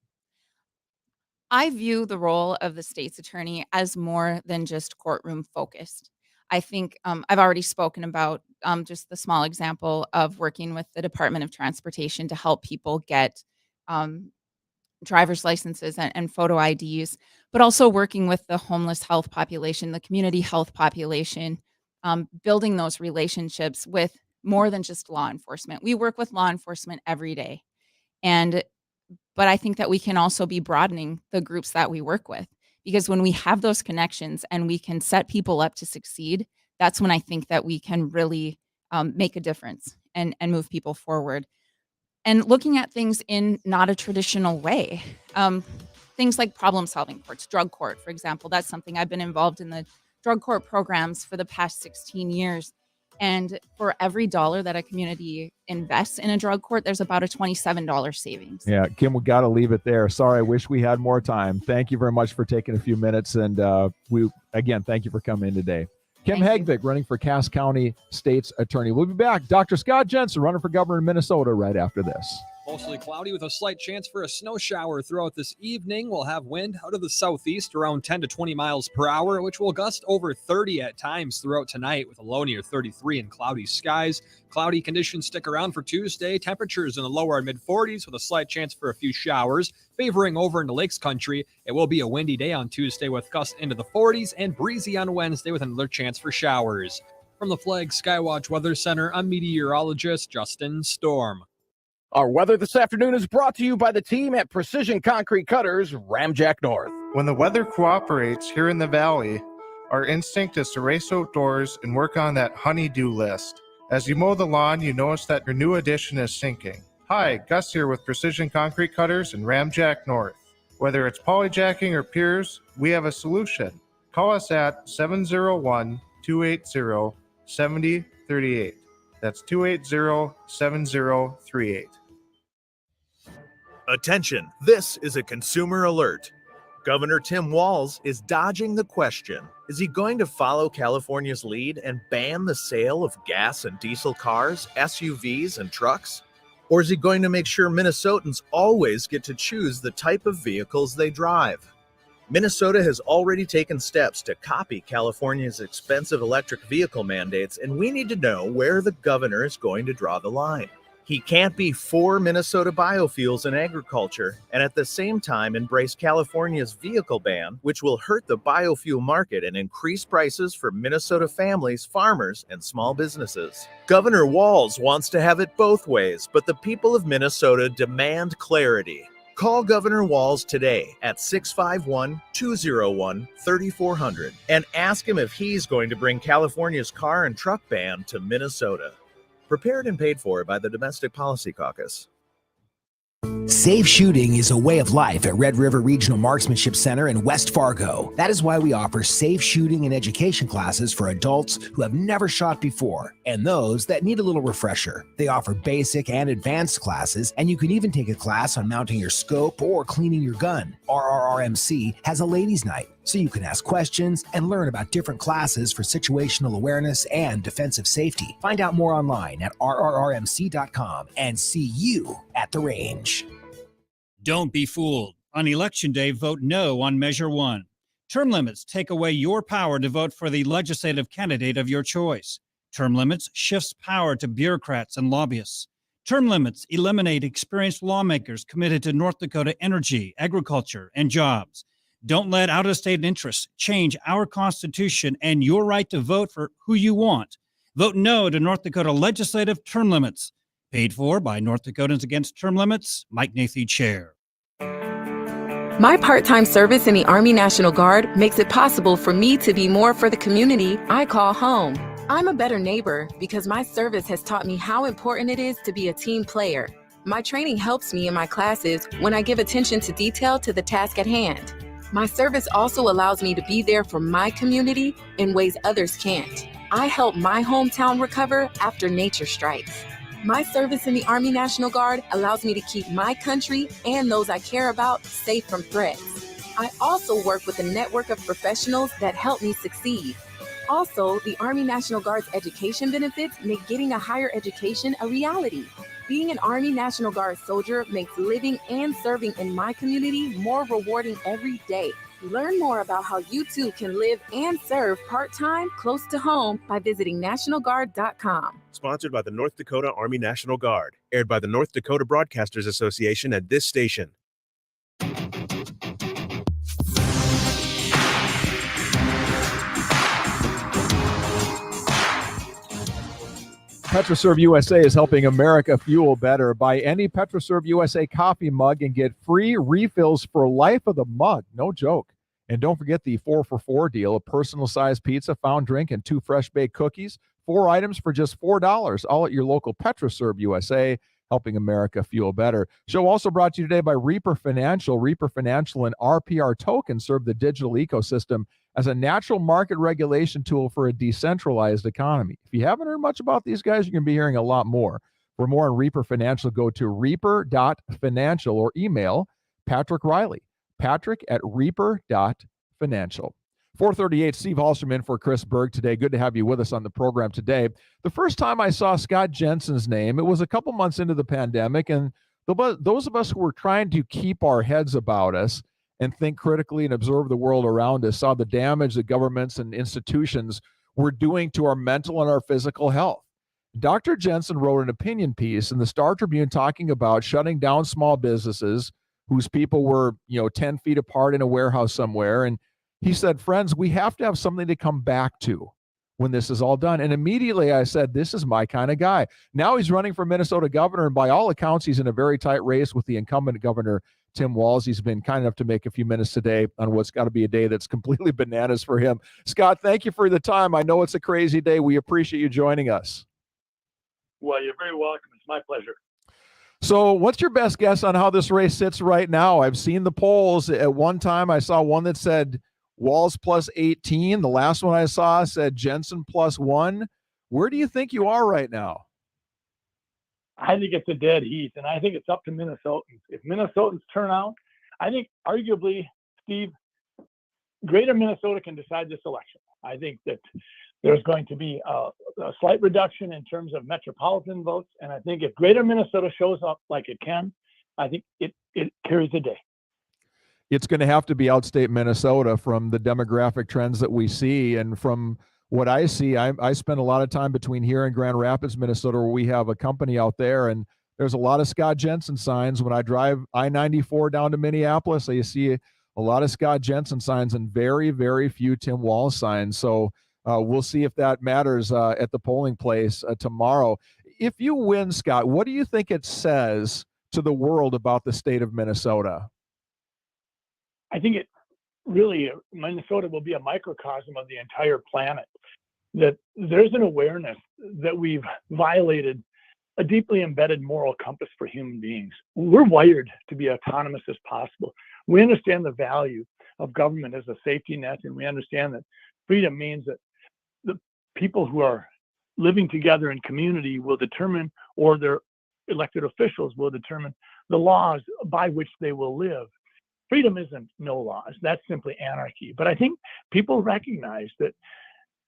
I view the role of the state's attorney as more than just courtroom focused. I think I've already spoken about just the small example of working with the Department of Transportation to help people get driver's licenses and photo IDs, but also working with the homeless health population, the community health population, building those relationships with more than just law enforcement. We work with law enforcement every day. But I think that we can also be broadening the groups that we work with, because when we have those connections and we can set people up to succeed, that's when I think that we can really make a difference and move people forward. And looking at things in not a traditional way, things like problem-solving courts, drug court, for example, that's something I've been involved in the drug court programs for the past 16 years. And for every dollar that a community invests in a drug court, there's about a $27 savings. Yeah, Kim, we got to leave it there. Sorry, I wish we had more time. Thank you very much for taking a few minutes. And thank you for coming in today. Kim Hegbick, running for Cass County State's Attorney. We'll be back. Dr. Scott Jensen, running for governor in Minnesota, right after this. Mostly cloudy with a slight chance for a snow shower throughout this evening. We'll have wind out of the southeast around 10 to 20 miles per hour, which will gust over 30 at times throughout tonight with a low near 33 and cloudy skies. Cloudy conditions stick around for Tuesday. Temperatures in the lower and mid 40s with a slight chance for a few showers. Favoring over into Lakes Country, it will be a windy day on Tuesday with gusts into the 40s and breezy on Wednesday with another chance for showers. From the Flag Skywatch Weather Center, I'm meteorologist Justin Storm. Our weather this afternoon is brought to you by the team at Precision Concrete Cutters, Ramjack North. When the weather cooperates here in the valley, our instinct is to race outdoors and work on that honey-do list. As you mow the lawn, you notice that your new addition is sinking. Hi, Gus here with Precision Concrete Cutters in Ramjack North. Whether it's polyjacking or piers, we have a solution. Call us at 701-280-7038. That's 280-7038. Attention, this is a consumer alert. Governor Tim Walz is dodging the question. Is he going to follow California's lead and ban the sale of gas and diesel cars, SUVs, and trucks? Or is he going to make sure Minnesotans always get to choose the type of vehicles they drive? Minnesota has already taken steps to copy California's expensive electric vehicle mandates, and we need to know where the governor is going to draw the line. He can't be for Minnesota biofuels and agriculture and at the same time embrace California's vehicle ban, which will hurt the biofuel market and increase prices for Minnesota families, farmers, and small businesses. Governor Walz wants to have it both ways, but the people of Minnesota demand clarity. Call Governor Walz today at 651-201-3400 and ask him if he's going to bring California's car and truck ban to Minnesota. Prepared and paid for by the Domestic Policy Caucus. Safe shooting is a way of life at Red River Regional Marksmanship Center in West Fargo. That is why we offer safe shooting and education classes for adults who have never shot before and those that need a little refresher. They offer basic and advanced classes, and you can even take a class on mounting your scope or cleaning your gun. RRRMC has a ladies' night, so you can ask questions and learn about different classes for situational awareness and defensive safety. Find out more online at rrrmc.com and see you at the range. Don't be fooled. On Election Day, vote no on Measure 1. Term limits take away your power to vote for the legislative candidate of your choice. Term limits shifts power to bureaucrats and lobbyists. Term limits eliminate experienced lawmakers committed to North Dakota energy, agriculture, and jobs. Don't let out-of-state interests change our Constitution and your right to vote for who you want. Vote no to North Dakota legislative term limits. Paid for by North Dakotans Against Term Limits, Mike Nathy, Chair. My part-time service in the Army National Guard makes it possible for me to be more for the community I call home. I'm a better neighbor because my service has taught me how important it is to be a team player. My training helps me in my classes when I give attention to detail to the task at hand. My service also allows me to be there for my community in ways others can't. I help my hometown recover after nature strikes. My service in the Army National Guard allows me to keep my country and those I care about safe from threats. I also work with a network of professionals that help me succeed. Also, the Army National Guard's education benefits make getting a higher education a reality. Being an Army National Guard soldier makes living and serving in my community more rewarding every day. Learn more about how you too can live and serve part-time close to home by visiting NationalGuard.com. Sponsored by the North Dakota Army National Guard. Aired by the North Dakota Broadcasters Association at this station. PetroServe USA is helping America fuel better. Buy any PetroServe USA coffee mug and get free refills for life of the mug. No joke. And don't forget the 4-for-4 deal, a personal-sized pizza, found drink, and 2 fresh-baked cookies. 4 items for just $4, all at your local PetroServe USA, helping America fuel better. Show also brought to you today by Reaper Financial. Reaper Financial and RPR Token serve the digital ecosystem as a natural market regulation tool for a decentralized economy. If you haven't heard much about these guys, you're going to be hearing a lot more. For more on Reaper Financial, go to reaper.financial or email Patrick Riley, patrick@reaper.financial. 438, Steve Hallstrom in for Chris Berg today. Good to have you with us on the program today. The first time I saw Scott Jensen's name, it was a couple months into the pandemic, and those of us who were trying to keep our heads about us and think critically and observe the world around us saw the damage that governments and institutions were doing to our mental and our physical health. Dr. Jensen wrote an opinion piece in the Star Tribune talking about shutting down small businesses whose people were, 10 feet apart in a warehouse somewhere. And he said, friends, we have to have something to come back to when this is all done. And immediately I said, this is my kind of guy. Now he's running for Minnesota governor, and by all accounts, he's in a very tight race with the incumbent governor, Tim Walz. He's been kind enough to make a few minutes today on what's got to be a day that's completely bananas for him. Scott, thank you for the time. I know it's a crazy day. We appreciate you joining us. Well, you're very welcome. It's my pleasure. So, what's your best guess on how this race sits right now? I've seen the polls. At one time, I saw one that said Walz plus 18. The last one I saw said Jensen plus 1. Where do you think you are right now? I think it's a dead heat, and I think it's up to Minnesotans. If Minnesotans turn out, I think arguably, Steve, Greater Minnesota can decide this election. I think that there's going to be a slight reduction in terms of metropolitan votes, and I think if Greater Minnesota shows up like it can, I think it carries the day. It's going to have to be outstate Minnesota from the demographic trends that we see. And from what I see, I spend a lot of time between here and Grand Rapids, Minnesota, where we have a company out there. And there's a lot of Scott Jensen signs. When I drive I-94 down to Minneapolis, I see a lot of Scott Jensen signs and very, very few Tim Walz signs. So we'll see if that matters at the polling place tomorrow. If you win, Scott, what do you think it says to the world about the state of Minnesota? I think it really, Minnesota will be a microcosm of the entire planet. That there's an awareness that we've violated a deeply embedded moral compass for human beings. We're wired to be autonomous as possible. We understand the value of government as a safety net, and we understand that freedom means that the people who are living together in community will determine, or their elected officials will determine, the laws by which they will live. Freedom isn't no laws, that's simply anarchy. But I think people recognize that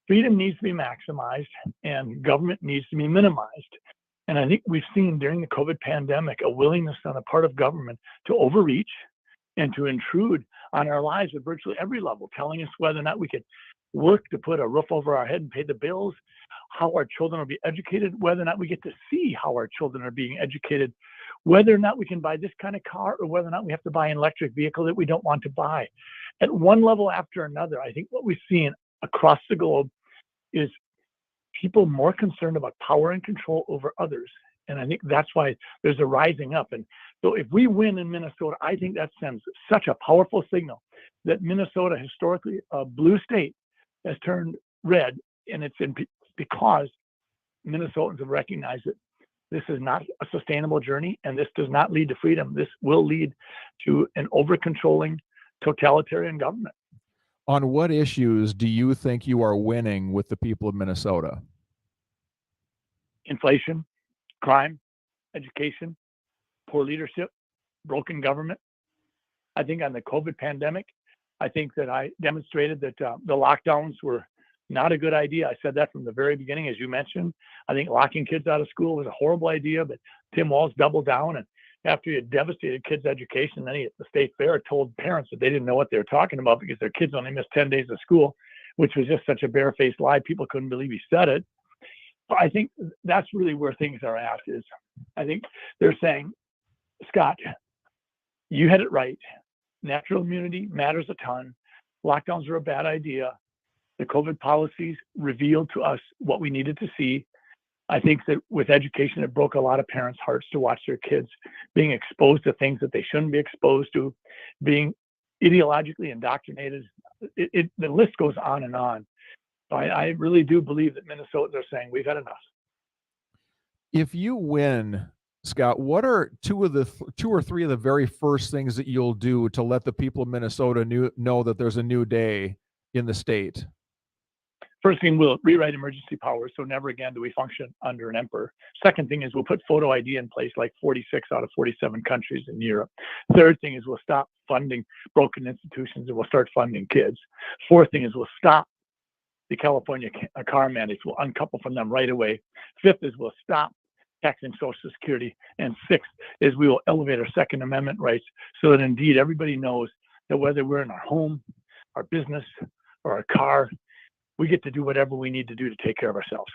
freedom needs to be maximized and government needs to be minimized. And I think we've seen during the COVID pandemic a willingness on the part of government to overreach and to intrude on our lives at virtually every level, telling us whether or not we could work to put a roof over our head and pay the bills, how our children will be educated, whether or not we get to see how our children are being educated, whether or not we can buy this kind of car, or whether or not we have to buy an electric vehicle that we don't want to buy. At one level after another, I think what we've seen across the globe is people more concerned about power and control over others. And I think that's why there's a rising up. And so if we win in Minnesota, I think that sends such a powerful signal that Minnesota, historically a blue state, has turned red. And it's because Minnesotans have recognized that this is not a sustainable journey, and this does not lead to freedom. This will lead to an over-controlling totalitarian government. On what issues do you think you are winning with the people of Minnesota? Inflation, crime, education, poor leadership, broken government. I think on the COVID pandemic, I think that I demonstrated that the lockdowns were not a good idea. I said that from the very beginning, as you mentioned. I think locking kids out of school was a horrible idea, but Tim Walz doubled down, and after he had devastated kids' education, then he at the state fair told parents that they didn't know what they were talking about because their kids only missed 10 days of school, which was just such a barefaced lie. People couldn't believe he said it. But I think that's really where things are at. Is I think they're saying, Scott, you had it right. Natural immunity matters a ton. Lockdowns are a bad idea. The COVID policies revealed to us what we needed to see. I think that with education, it broke a lot of parents' hearts to watch their kids being exposed to things that they shouldn't be exposed to, being ideologically indoctrinated. The list goes on and on. I really do believe that Minnesotans are saying we've had enough. If you win, Scott, what are two or three of the very first things that you'll do to let the people of Minnesota know that there's a new day in the state? First thing, we'll rewrite emergency powers, so never again do we function under an emperor. Second thing is we'll put photo ID in place like 46 out of 47 countries in Europe. Third thing is we'll stop funding broken institutions and we'll start funding kids. Fourth thing is we'll stop the California car mandates. We'll uncouple from them right away. Fifth is we'll stop taxing Social Security. And sixth is we will elevate our Second Amendment rights so that indeed everybody knows that whether we're in our home, our business, or our car, we get to do whatever we need to do to take care of ourselves.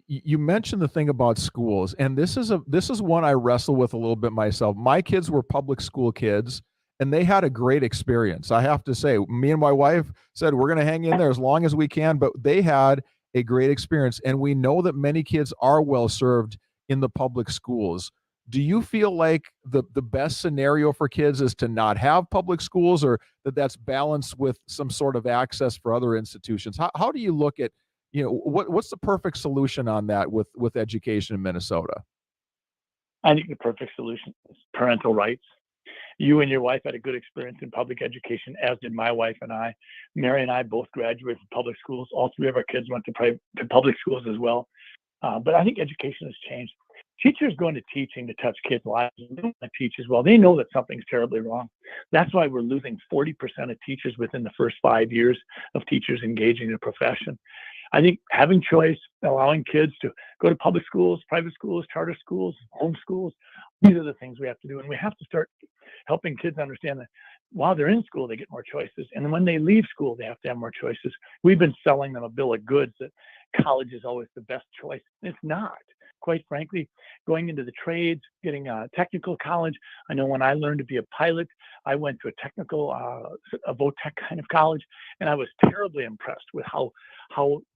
You mentioned the thing about schools, and this is one I wrestle with a little bit myself. My kids were public school kids, and they had a great experience. I have to say, me and my wife said we're going to hang in there as long as we can, but they had a great experience, and we know that many kids are well served in the public schools. Do you feel like the best scenario for kids is to not have public schools, or that's balanced with some sort of access for other institutions? How do you look at what's the perfect solution on that with education in Minnesota? I think the perfect solution is parental rights. You and your wife had a good experience in public education, as did my wife and I. Mary and I both graduated from public schools. All three of our kids went to public schools as well. But I think education has changed. Teachers going to teaching to touch kids' lives. They don't want to teach as well. They know that something's terribly wrong. That's why we're losing 40% of teachers within the first 5 years of teachers engaging in a profession. I think having choice, allowing kids to go to public schools, private schools, charter schools, home schools, these are the things we have to do. And we have to start helping kids understand that while they're in school, they get more choices. And then when they leave school, they have to have more choices. We've been selling them a bill of goods that college is always the best choice. It's not. Quite frankly, going into the trades, getting a technical college. I know when I learned to be a pilot, I went to a technical, a VOTEC kind of college, and I was terribly impressed with how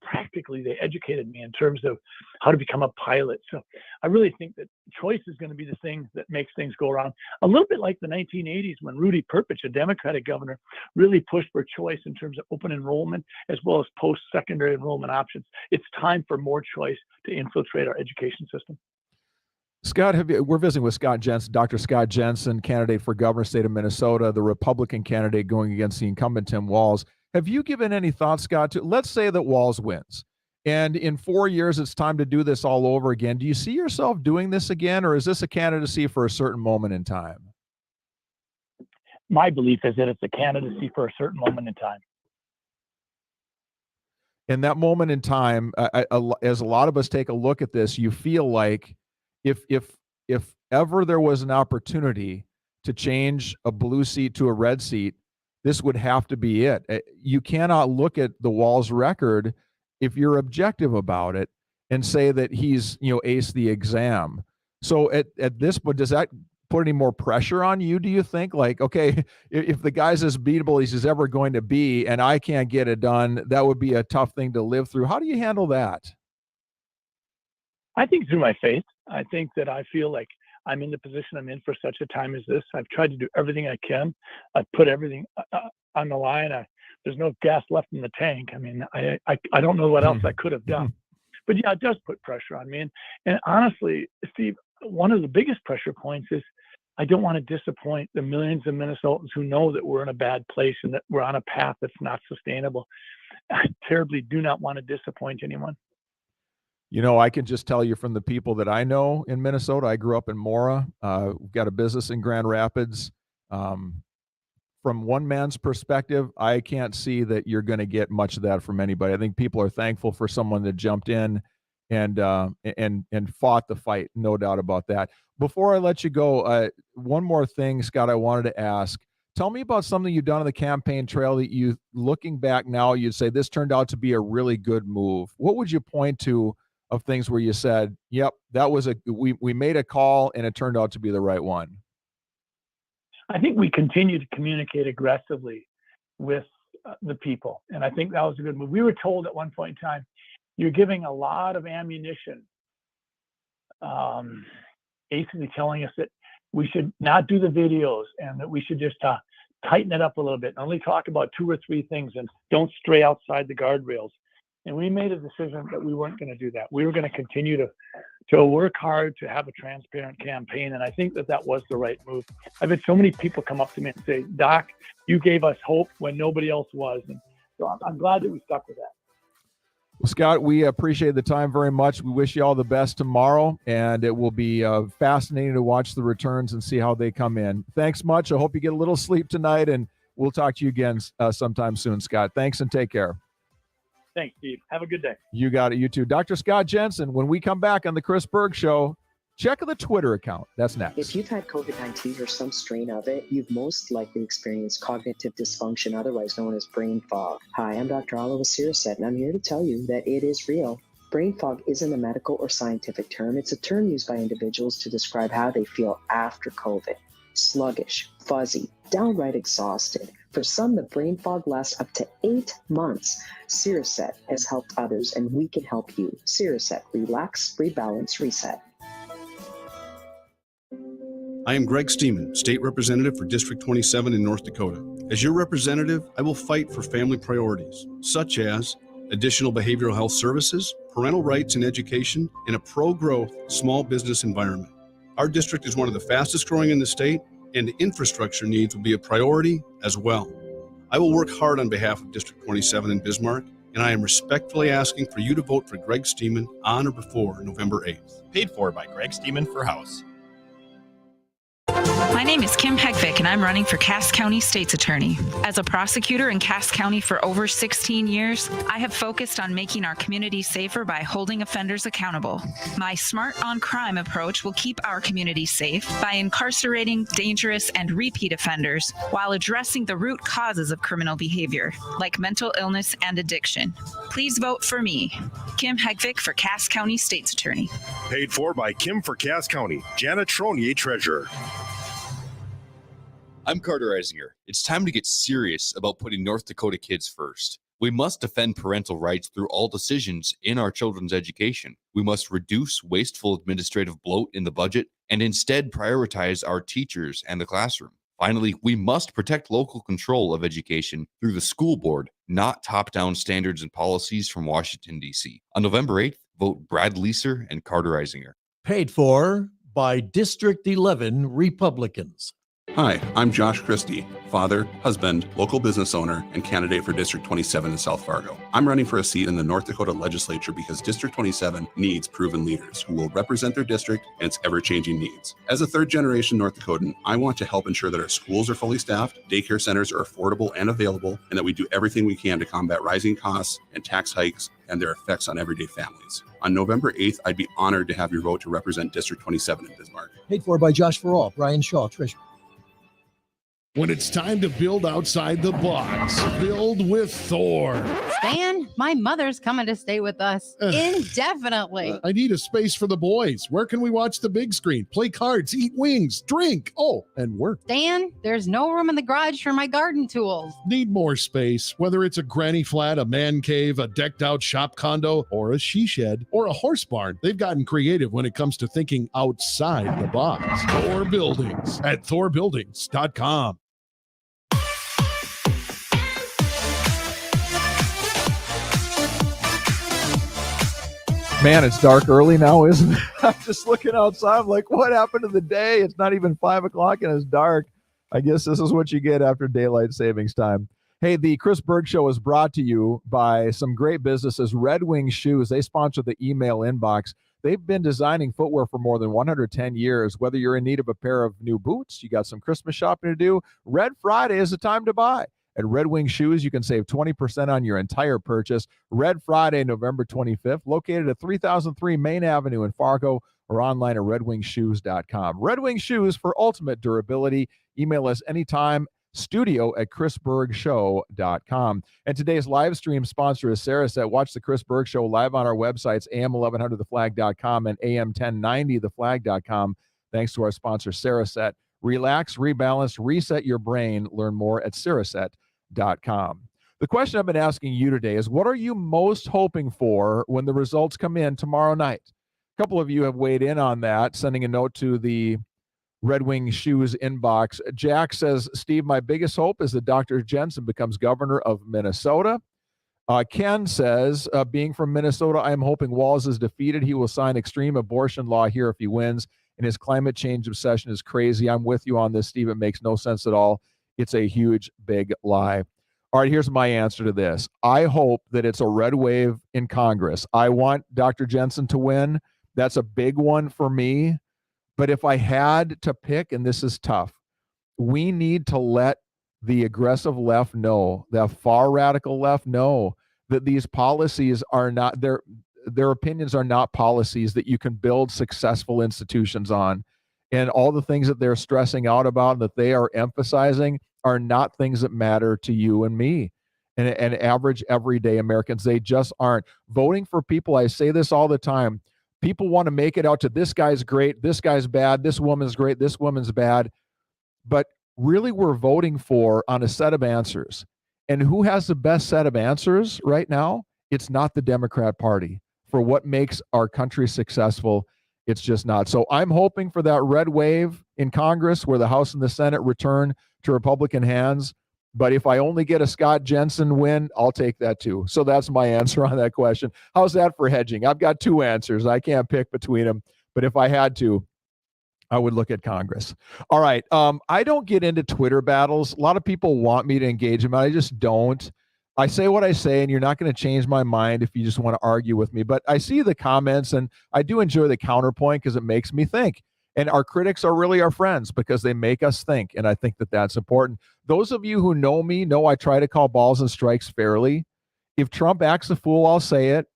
practically they educated me in terms of how to become a pilot. So I really think that choice is going to be the thing that makes things go around. A little bit like the 1980s when Rudy Perpich, a Democratic governor, really pushed for choice in terms of open enrollment as well as post-secondary enrollment options. It's time for more choice to infiltrate our education system. Scott, we're visiting with Scott Jensen, Dr. Scott Jensen, candidate for governor, state of Minnesota, the Republican candidate going against the incumbent Tim Walz. Have you given any thought, Scott, to, let's say that Walz wins, and in 4 years it's time to do this all over again. Do you see yourself doing this again, or is this a candidacy for a certain moment in time? My belief is that it's a candidacy for a certain moment in time. In that moment in time, as a lot of us take a look at this, you feel like if ever there was an opportunity to change a blue seat to a red seat, this would have to be it. You cannot look at the Walz record if you're objective about it and say that he's, aced the exam. So at this point, does that put any more pressure on you, do you think? Like, okay, if the guy's as beatable as he's ever going to be and I can't get it done, that would be a tough thing to live through. How do you handle that? I think through my faith. I think that I feel like I'm in the position I'm in for such a time as this. I've tried to do everything I can. I've put everything on the line. There's no gas left in the tank. I mean, I don't know what else I could have done. But yeah, it does put pressure on me. And honestly, Steve, one of the biggest pressure points is I don't want to disappoint the millions of Minnesotans who know that we're in a bad place and that we're on a path that's not sustainable. I terribly do not want to disappoint anyone. I can just tell you from the people that I know in Minnesota, I grew up in Mora. We've got a business in Grand Rapids. From one man's perspective, I can't see that you're going to get much of that from anybody. I think people are thankful for someone that jumped in and fought the fight. No doubt about that. Before I let you go, one more thing, Scott, I wanted to ask. Tell me about something you've done on the campaign trail that you, looking back now, you'd say this turned out to be a really good move. What would you point to of things where you said, yep, that was we made a call and it turned out to be the right one? I think we continue to communicate aggressively with the people. And I think that was a good move. We were told at one point in time, you're giving a lot of ammunition, basically telling us that we should not do the videos and that we should just tighten it up a little bit and only talk about 2 or 3 things and don't stray outside the guardrails. And we made a decision that we weren't going to do that. We were going to continue to work hard to have a transparent campaign. And I think that was the right move. I've had so many people come up to me and say, Doc, you gave us hope when nobody else was. And so I'm glad that we stuck with that. Well, Scott, we appreciate the time very much. We wish you all the best tomorrow, and it will be fascinating to watch the returns and see how they come in. Thanks much. I hope you get a little sleep tonight, and we'll talk to you again sometime soon, Scott. Thanks, and take care. Thanks, Steve. Have a good day. You got it. You too. Dr. Scott Jensen, when we come back on the Chris Berg Show, check the Twitter account. That's next. If you've had COVID-19 or some strain of it, you've most likely experienced cognitive dysfunction, otherwise known as brain fog. Hi, I'm Dr. Oliver Sirset, and I'm here to tell you that it is real. Brain fog isn't a medical or scientific term. It's a term used by individuals to describe how they feel after COVID. Sluggish, fuzzy, downright exhausted. For some, the brain fog lasts up to 8 months. Sirset has helped others, and we can help you. Sirset, relax, rebalance, reset. I am Greg Steeman, State Representative for District 27 in North Dakota. As your representative, I will fight for family priorities, such as additional behavioral health services, parental rights and education, and a pro-growth small business environment. Our district is one of the fastest growing in the state, and infrastructure needs will be a priority as well. I will work hard on behalf of District 27 in Bismarck, and I am respectfully asking for you to vote for Greg Steeman on or before November 8th. Paid for by Greg Steeman for House. My name is Kim Hegvik, and I'm running for Cass County State's Attorney. As a prosecutor in Cass County for over 16 years, I have focused on making our community safer by holding offenders accountable. My Smart on Crime approach will keep our community safe by incarcerating dangerous and repeat offenders while addressing the root causes of criminal behavior, like mental illness and addiction. Please vote for me, Kim Hegvik, for Cass County State's Attorney. Paid for by Kim for Cass County, Janet Tronier, Treasurer. I'm Carter Eisinger. It's time to get serious about putting North Dakota kids first. We must defend parental rights through all decisions in our children's education. We must reduce wasteful administrative bloat in the budget and instead prioritize our teachers and the classroom. Finally, we must protect local control of education through the school board, not top-down standards and policies from Washington, D.C. On November 8th, vote Brad Leeser and Carter Eisinger. Paid for by District 11 Republicans. Hi, I'm Josh Christie, father, husband, local business owner, and candidate for District 27 in South Fargo. I'm running for a seat in the North Dakota legislature because District 27 needs proven leaders who will represent their district and its ever-changing needs. As a third-generation North Dakotan, I want to help ensure that our schools are fully staffed, daycare centers are affordable and available, and that we do everything we can to combat rising costs and tax hikes and their effects on everyday families. On November 8th, I'd be honored to have your vote to represent District 27 in Bismarck. Paid for by Josh Farall, Brian Shaw, Treasurer. When it's time to build outside the box, build with Thor. Stan, my mother's coming to stay with us indefinitely. I need a space for the boys. Where can we watch the big screen, play cards, eat wings, drink, and work? Stan, there's no room in the garage for my garden tools. Need more space, whether it's a granny flat, a man cave, a decked out shop condo, or a she shed, or a horse barn. They've gotten creative when it comes to thinking outside the box. Thor Buildings at thorbuildings.com. Man, it's dark early now, isn't it? I'm just looking outside. I'm like, what happened to the day? It's not even 5 o'clock and it's dark. I guess this is what you get after daylight savings time. Hey, the Chris Berg Show is brought to you by some great businesses. Red Wing Shoes, they sponsor the email inbox. They've been designing footwear for more than 110 years. Whether you're in need of a pair of new boots, you got some Christmas shopping to do, Red Friday is the time to buy. At Red Wing Shoes, you can save 20% on your entire purchase. Red Friday, November 25th, located at 3003 Main Avenue in Fargo, or online at redwingshoes.com. Red Wing Shoes for ultimate durability. Email us anytime, studio@chrisbergshow.com. And today's live stream sponsor is Sarasat. Watch the Chris Berg Show live on our websites, am1100theflag.com and am1090theflag.com. Thanks to our sponsor, Sarasat. Relax, rebalance, reset your brain. Learn more at Sarasat.com. The question I've been asking you today is, what are you most hoping for when the results come in tomorrow night? A couple of you have weighed in on that, sending a note to the Red Wing Shoes inbox. Jack says, Steve, my biggest hope is that Dr. Jensen becomes governor of Minnesota. Ken says, being from Minnesota, I am hoping Walz is defeated. He will sign extreme abortion law here if he wins, and his climate change obsession is crazy. I'm with you on this, Steve. It makes no sense at all. It's a huge, big lie. All right, here's my answer to this. I hope that it's a red wave in Congress. I want Dr. Jensen to win. That's a big one for me. But if I had to pick, and this is tough, we need to let the aggressive left know, the far radical left know, that these policies are not, their opinions are not policies that you can build successful institutions on. And all the things that they're stressing out about and that they are emphasizing are not things that matter to you and me and average everyday Americans. They just aren't. Voting for people, I say this all the time, people want to make it out to this guy's great, this guy's bad, this woman's great, this woman's bad. But really, we're voting for on a set of answers. And who has the best set of answers right now? It's not the Democrat Party. For what makes our country successful, it's just not. So I'm hoping for that red wave in Congress where the House and the Senate return to Republican hands. But if I only get a Scott Jensen win, I'll take that too. So that's my answer on that question. How's that for hedging? I've got two answers. I can't pick between them. But if I had to, I would look at Congress. All right. I don't get into Twitter battles. A lot of people want me to engage them. I just don't. I say what I say, and you're not going to change my mind if you just want to argue with me. But I see the comments, and I do enjoy the counterpoint because it makes me think. And our critics are really our friends because they make us think. And I think that that's important. Those of you who know me know I try to call balls and strikes fairly. If Trump acts a fool, I'll say it.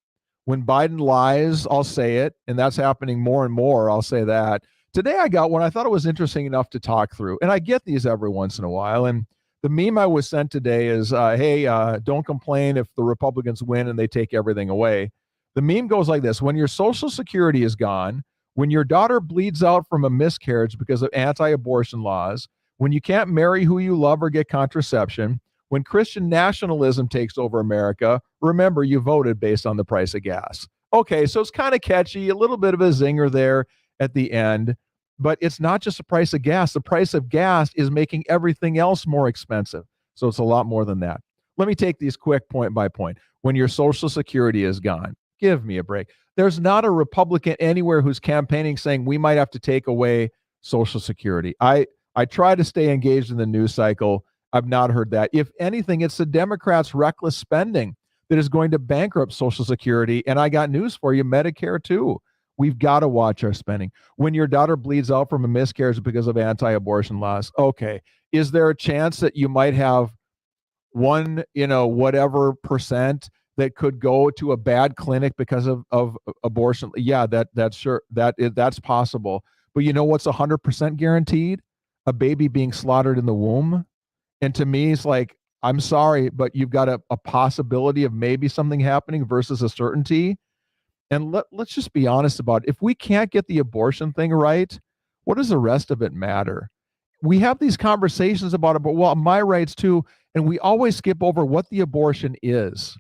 When Biden lies, I'll say it. And that's happening more and more. I'll say that. Today I got one I thought it was interesting enough to talk through. And I get these every once in a while. And the meme I was sent today is, hey, don't complain if the Republicans win and they take everything away. The meme goes like this. When your Social Security is gone, when your daughter bleeds out from a miscarriage because of anti-abortion laws, when you can't marry who you love or get contraception, when Christian nationalism takes over America, remember you voted based on the price of gas. Okay, so it's kind of catchy, a little bit of a zinger there at the end, but it's not just the price of gas. The price of gas is making everything else more expensive. So it's a lot more than that. Let me take these quick point by point. When your Social Security is gone, give me a break. There's not a Republican anywhere who's campaigning saying we might have to take away Social Security. I try to stay engaged in the news cycle. I've not heard that. If anything, it's the Democrats' reckless spending that is going to bankrupt Social Security. And I got news for you, Medicare too. We've got to watch our spending. When your daughter bleeds out from a miscarriage because of anti-abortion laws, okay, is there a chance that you might have one, whatever percent that could go to a bad clinic because of abortion? Yeah, that's sure. That's possible. But you know what's 100% guaranteed? A baby being slaughtered in the womb. And to me, it's like, I'm sorry, but you've got a possibility of maybe something happening versus a certainty. And let's just be honest about it. If we can't get the abortion thing right, what does the rest of it matter? We have these conversations about it, but well, my rights too, and we always skip over what the abortion is.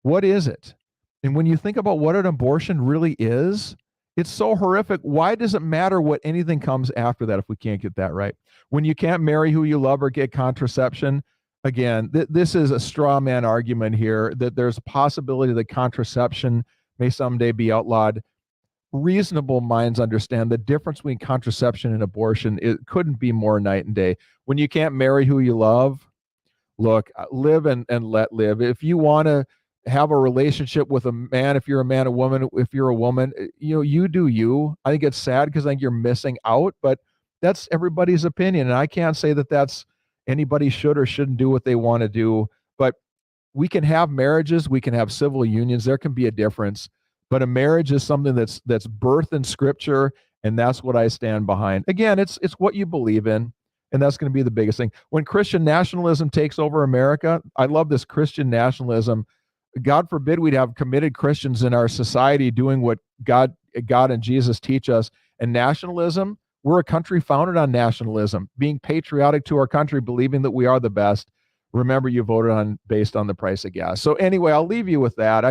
What is it? And when you think about what an abortion really is, it's so horrific. Why does it matter what anything comes after that if we can't get that right? When you can't marry who you love or get contraception, again, this is a straw man argument here that there's a possibility that contraception may someday be outlawed. Reasonable minds understand the difference between contraception and abortion. It couldn't be more night and day. When you can't marry who you love, look, live and let live. If you want to have a relationship with a man, if you're a man, a woman, if you're a woman, you do you. I think it's sad because I think you're missing out, but that's everybody's opinion. And I can't say that that's anybody should or shouldn't do what they want to do, but we can have marriages, we can have civil unions. There can be a difference, but a marriage is something that's birthed in Scripture, and that's what I stand behind. Again, it's what you believe in, and that's going to be the biggest thing. When Christian nationalism takes over America, I love this Christian nationalism. God forbid we'd have committed Christians in our society doing what God and Jesus teach us. And nationalism, we're a country founded on nationalism, being patriotic to our country, believing that we are the best. Remember, you voted on based on the price of gas. So anyway, I'll leave you with that.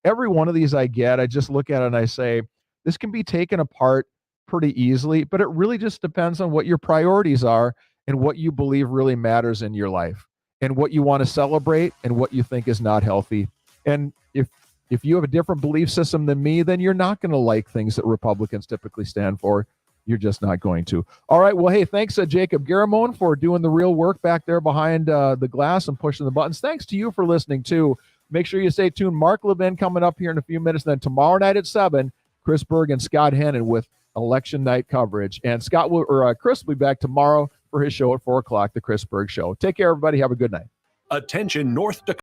Every one of these I just look at it and I say, this can be taken apart pretty easily, but it really just depends on what your priorities are and what you believe really matters in your life and what you want to celebrate and what you think is not healthy. And if you have a different belief system than me, then you're not going to like things that Republicans typically stand for. You're just not going to. All right. Well, hey, thanks, Jacob Garamone, for doing the real work back there behind the glass and pushing the buttons. Thanks to you for listening, too. Make sure you stay tuned. Mark Levin coming up here in a few minutes. Then tomorrow night at 7, Chris Berg and Scott Hennon with election night coverage. And Chris will be back tomorrow for his show at 4 o'clock, The Chris Berg Show. Take care, everybody. Have a good night. Attention, North Dakota.